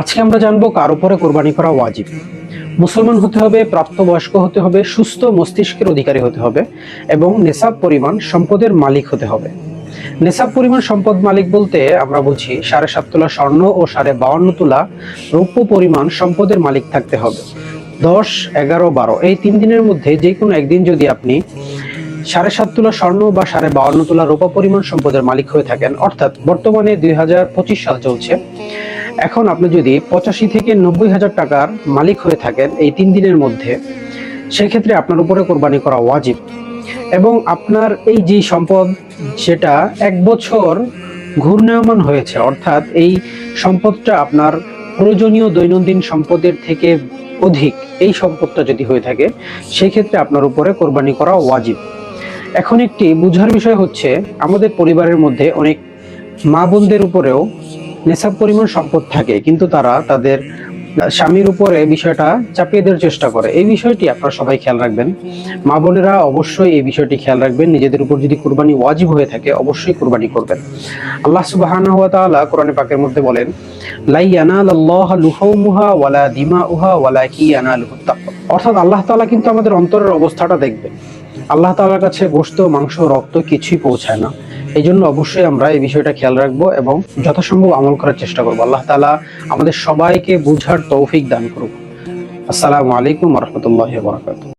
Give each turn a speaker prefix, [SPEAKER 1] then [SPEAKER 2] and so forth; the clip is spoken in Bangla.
[SPEAKER 1] আজকে আমরা জানবো কার উপরে কোরবানি করা ওয়াজিব। মুসলমান হতে হবে, প্রাপ্তবয়স্ক হতে হবে, সুস্থ মস্তিষ্কের অধিকারী হতে হবে এবং নেশাব পরিমাণ সম্পদের মালিক হতে হবে। নেশাব পরিমাণ সম্পদ মালিক বলতে আমরা বুঝি 7.5 তোলা স্বর্ণ ও 52.5 তোলা রৌপ্য পরিমাণ সম্পদের মালিক থাকতে হবে। 10, 11, 12 এই 3 দিনের মধ্যে যে কোনো একদিন যদি আপনি 7.5 তোলা স্বর্ণ বা 52.5 তোলা রৌপ্য পরিমাণ সম্পদের মালিক হয়ে থাকেন, অর্থাৎ বর্তমানে 2025 সাল চলছে, এখন আপনি যদি 85 থেকে 90,000 টাকার মালিক হয়ে থাকেন এই 3 দিনের মধ্যে, সেক্ষেত্রে আপনার উপরে কোরবানি করা ওয়াজিব। এবং আপনার এই যে সম্পদ সেটা 1 বছর ঘূর্ণায়মান হয়েছে, অর্থাৎ এই সম্পদটা আপনার প্রয়োজনীয় দৈনন্দিন সম্পদের থেকে অধিক এই সম্পদটা যদি হয়ে থাকে, সেই ক্ষেত্রে আপনার উপরে কোরবানি করা ওয়াজিব। এখন একটি বুঝার বিষয় হচ্ছে, আমাদের পরিবারের মধ্যে অনেক মা বোনদের উপরেও নেশাব পরিমাণ সম্পদ থাকে, কিন্তু তারা তাদের স্বামীর উপরে বিষয়টা চাপিয়ে দেওয়ার চেষ্টা করে। এই বিষয়টি আপনারা সবাই খেয়াল রাখবেন। মা বোনেরা অবশ্যই এই বিষয়টি খেয়াল রাখবেন। নিজেদের উপর যদি কুরবানি ওয়াজিব হয়ে থাকে, অবশ্যই কুরবানি করবেন। আল্লাহ সুবহানাহু ওয়া তাআলা কোরআনে পাকের মধ্যে বলেন, লা ইয়ানালাল্লাহু লুহুমুহা ওয়ালা দিমাউহা ওয়ালাকিন ইয়ানালুহুত তাকওয়া। অর্থাৎ আল্লাহ তাআলা কিন্তু আমাদের অন্তরের অবস্থাটা দেখবেন। আল্লাহ তাআলার কাছে গোশত, মাংস, রক্ত কিছুই পৌঁছায় না। এই জন্য অবশ্যই আমরা এই বিষয়টা খেয়াল রাখবো এবং যথাসম্ভব আমল করার চেষ্টা করবো। আল্লাহ তাআলা আমাদের সবাইকে বুঝার তৌফিক দান করুক। আসসালামু আলাইকুম ওয়া রাহমাতুল্লাহি ওয়া বারাকাতুহু।